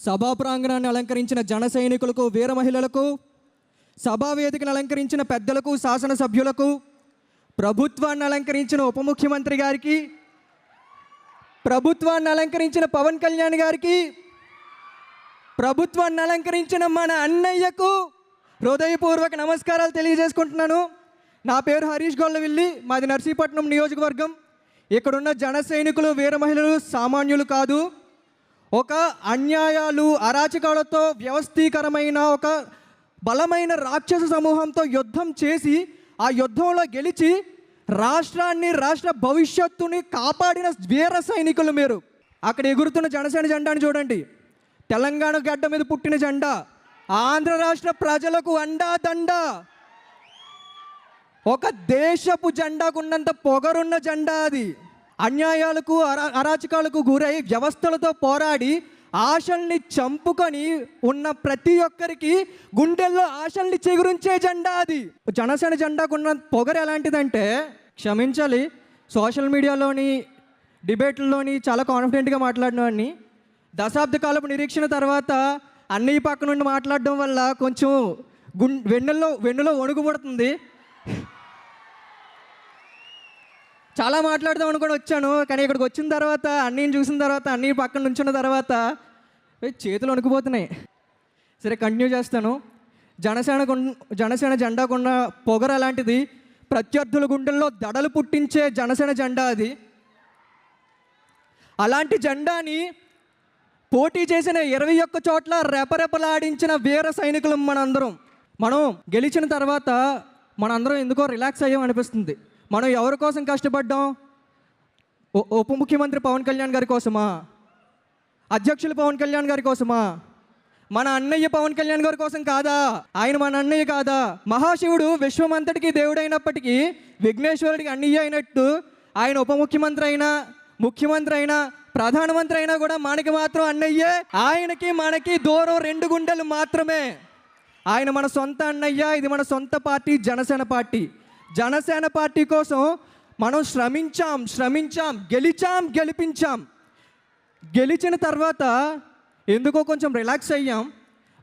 సభా ప్రాంగణాన్ని అలంకరించిన జన సైనికులకు, వీర మహిళలకు, సభా వేదికను అలంకరించిన పెద్దలకు, శాసనసభ్యులకు, ప్రభుత్వాన్ని అలంకరించిన ఉప ముఖ్యమంత్రి గారికి, ప్రభుత్వాన్ని అలంకరించిన పవన్ కళ్యాణ్ గారికి, ప్రభుత్వాన్ని అలంకరించిన మన అన్నయ్యకు హృదయపూర్వక నమస్కారాలు తెలియజేసుకుంటున్నాను. నా పేరు హరీష్ గొల్లవిల్లి, మాది నర్సీపట్నం నియోజకవర్గం. ఇక్కడున్న జన సైనికులు, వీర మహిళలు సామాన్యులు కాదు. ఒక అన్యాయాలు, అరాచకాలతో వ్యవస్థీకరమైన ఒక బలమైన రాక్షస సమూహంతో యుద్ధం చేసి ఆ యుద్ధంలో గెలిచి రాష్ట్రాన్ని, రాష్ట్ర భవిష్యత్తుని కాపాడిన వీర సైనికులు మీరు. అక్కడ ఎగురుతున్న జనసేన జెండాని చూడండి. తెలంగాణ గడ్డ మీద పుట్టిన జెండా, ఆంధ్ర రాష్ట్ర ప్రజలకు అండా దండ. ఒక దేశపు జెండాకున్నంత పొగరున్న జెండా అది. అన్యాయాలకు, అరాచకాలకు గురై వ్యవస్థలతో పోరాడి ఆశల్ని చంపుకొని ఉన్న ప్రతి ఒక్కరికి గుండెల్లో ఆశల్ని చిగురించే జెండా అది. జనసేన జెండాకున్న పొగరు ఎలాంటిదంటే, క్షమించాలి, సోషల్ మీడియాలోని డిబేట్లలోని చాలా కాన్ఫిడెంట్గా మాట్లాడినవాడిని. దశాబ్ద కాలపు నిరీక్షణ తర్వాత అన్నయ్య పక్క నుండి మాట్లాడడం వల్ల కొంచెం వెన్నులో వణుకు పడుతుంది. చాలా మాట్లాడదాం అనుకొని వచ్చాను, కానీ ఇక్కడికి వచ్చిన తర్వాత అన్నయ్యని చూసిన తర్వాత, అన్నయ్య పక్కన నుంచున్న తర్వాత చేతులు వణుకుపోతున్నాయి. సరే, కంటిన్యూ చేస్తాను. జనసేన జెండాకున్న పొగర అలాంటిది. ప్రత్యర్థుల గుండెల్లో దడలు పుట్టించే జనసేన జెండా అది. అలాంటి జెండాని పోటీ చేసిన 21 చోట్ల రెపరెపలాడించిన వీర సైనికులు మనందరం. మనం గెలిచిన తర్వాత మనందరం ఎందుకో రిలాక్స్ అయ్యాం అనిపిస్తుంది. మనం ఎవరి కోసం కష్టపడ్డాం? ఉప ముఖ్యమంత్రి పవన్ కళ్యాణ్ గారి కోసమా? అధ్యక్షులు పవన్ కళ్యాణ్ గారి కోసమా? మన అన్నయ్య పవన్ కళ్యాణ్ గారి కోసం కాదా? ఆయన మన అన్నయ్య కాదా? మహాశివుడు విశ్వమంతటికి దేవుడైనప్పటికీ విఘ్నేశ్వరుడికి అన్నయ్య అయినట్టు ఆయన ఉప ముఖ్యమంత్రి అయినా, ముఖ్యమంత్రి అయినా, ప్రధానమంత్రి అయినా కూడా మనకి మాత్రం అన్నయ్యే. ఆయనకి మనకి దూరం 2 గుండెలు మాత్రమే. ఆయన మన సొంత అన్నయ్య. ఇది మన సొంత party, Janasena party. Janasena party కోసం మనం శ్రమించాం, గెలిపించాం. గెలిచిన తర్వాత ఎందుకో కొంచెం రిలాక్స్ అయ్యాం.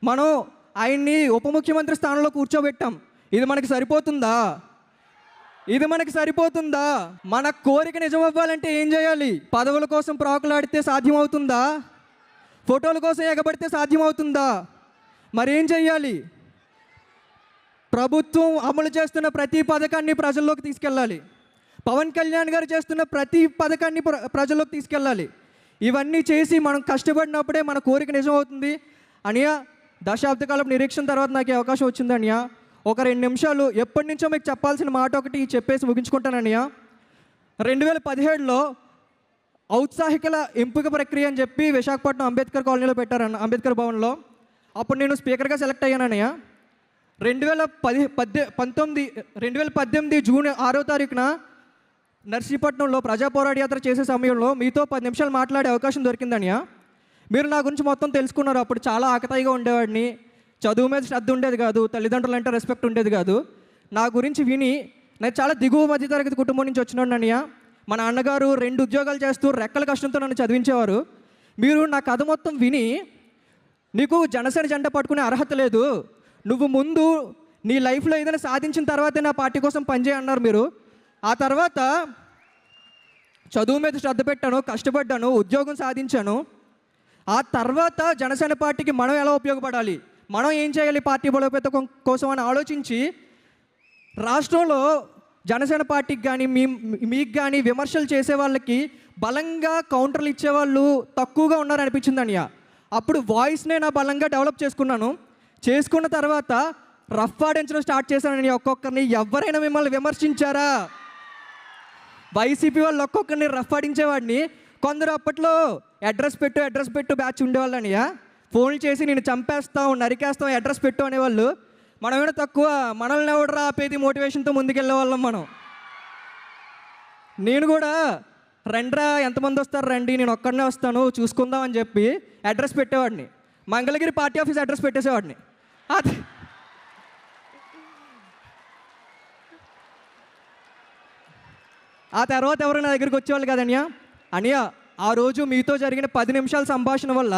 మనం ఆయన్ని ఉప ముఖ్యమంత్రి స్థానంలో కూర్చోబెట్టాం. ఇది మనకి సరిపోతుందా? మన కోరిక నిజం అవ్వాలంటే ఏం చేయాలి? పదవుల కోసం ప్రాకులాడితే సాధ్యమవుతుందా? ఫోటోల కోసం ఎగబడితే సాధ్యమవుతుందా? మరేం చెయ్యాలి? ప్రభుత్వం అమలు చేస్తున్న ప్రతి పథకాన్ని ప్రజల్లోకి తీసుకెళ్ళాలి. పవన్ కళ్యాణ్ గారు చేస్తున్న ప్రతి పథకాన్ని ప్రజల్లోకి తీసుకెళ్ళాలి. ఇవన్నీ చేసి మనం కష్టపడినప్పుడే మన కోరిక నిజం అవుతుంది. అనియ, దశాబ్ద కాలపు నిరీక్షణ తర్వాత నాకు ఈ అవకాశం వచ్చింది అనియ. ఒక 2 నిమిషాలు ఎప్పటి నుంచో మీకు చెప్పాల్సిన మాట ఒకటి చెప్పేసి ముగించుకుంటాను అనియ. 2017లో ఔత్సాహికల ఎంపిక ప్రక్రియ అని చెప్పి విశాఖపట్నం అంబేద్కర్ కాలనీలో పెట్టారన్న, అంబేద్కర్ భవన్లో. అప్పుడు నేను స్పీకర్గా సెలెక్ట్ అయ్యాను అనియ. 2018 జూన్ 6వ తారీఖున నర్సీపట్నంలో ప్రజా పోరాట యాత్ర చేసే సమయంలో మీతో 10 నిమిషాలు మాట్లాడే అవకాశం దొరికిందనియా. మీరు నా గురించి మొత్తం తెలుసుకున్నారు. అప్పుడు చాలా ఆకతాయిగా ఉండేవాడిని, చదువు మీద శ్రద్ధ ఉండేది కాదు, తల్లిదండ్రులు అంటే రెస్పెక్ట్ ఉండేది కాదు. నా గురించి విని నేను చాలా దిగువ మధ్యతరగతి కుటుంబం నుంచి వచ్చినాడు అనియా. మా నాన్నగారు 2 ఉద్యోగాలు చేస్తూ రెక్కల కష్టంతో నన్ను చదివించేవారు. మీరు నా కథ మొత్తం విని, నీకు జనసేన జెండా పట్టుకునే అర్హత లేదు, నువ్వు ముందు నీ లైఫ్లో ఏదైనా సాధించిన తర్వాతే నా పార్టీ కోసం పనిచేయన్నారు మీరు. ఆ తర్వాత చదువు మీద శ్రద్ధ పెట్టాను, కష్టపడ్డాను, ఉద్యోగం సాధించాను. ఆ తర్వాత జనసేన పార్టీకి మనం ఎలా ఉపయోగపడాలి, మనం ఏం చేయాలి పార్టీ బలోపేతం కోసం అని ఆలోచించి రాష్ట్రంలో జనసేన పార్టీకి కానీ మీకు కానీ విమర్శలు చేసే వాళ్ళకి బలంగా కౌంటర్లు ఇచ్చేవాళ్ళు తక్కువగా ఉన్నారనిపించింది అనియా. అప్పుడు వాయిస్నే నా బలంగా డెవలప్ చేసుకున్న తర్వాత రఫ్ ఆడించడం స్టార్ట్ చేశానని. ఒక్కొక్కరిని ఎవరైనా మిమ్మల్ని విమర్శించారా? వైసీపీ వాళ్ళు ఒక్కొక్కరిని రఫ్ ఆడించేవాడిని. కొందరు అప్పట్లో అడ్రస్ పెట్టు బ్యాచ్ ఉండేవాళ్ళనియా. ఫోన్లు చేసి నేను చంపేస్తాం, నరికేస్తాం, అడ్రస్ పెట్టు అనేవాళ్ళు. మనం ఏమైనా తక్కువ? మనల్ని ఎవడరా ఆపేది మోటివేషన్తో ముందుకెళ్ళే వాళ్ళం మనం. నేను కూడా రండ్రా, ఎంతమంది వస్తారు రండి, నేను ఒక్కడనే వస్తాను చూసుకుందాం అని చెప్పి అడ్రస్ పెట్టేవాడిని. మంగళగిరి పార్టీ ఆఫీస్ అడ్రస్ పెట్టేసేవాడిని. ఆ తర్వాత ఎవరు నా దగ్గరికి వచ్చేవాళ్ళు కదనియా. అనియా, ఆ రోజు మీతో జరిగిన 10 నిమిషాల సంభాషణ వల్ల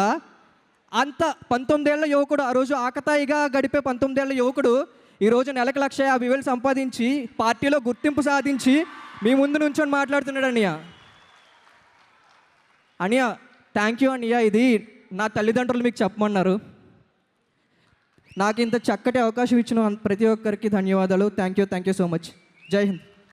అంత 19 ఏళ్ల యువకుడు, ఆ రోజు ఆకతాయిగా గడిపే 19 ఏళ్ల యువకుడు ఈరోజు నెలకు 1,50,000 సంపాదించి పార్టీలో గుర్తింపు సాధించి మీ ముందు నుంచొని మాట్లాడుతున్నాడు అన్నయ్య. అన్నయ్య థ్యాంక్ యూ అన్నయ్య. ఇది నా తల్లిదండ్రులు మీకు చెప్పమన్నారు. నాకు ఇంత చక్కటి అవకాశం ఇచ్చిన ప్రతి ఒక్కరికి ధన్యవాదాలు. Thank you so much. జై హింద్.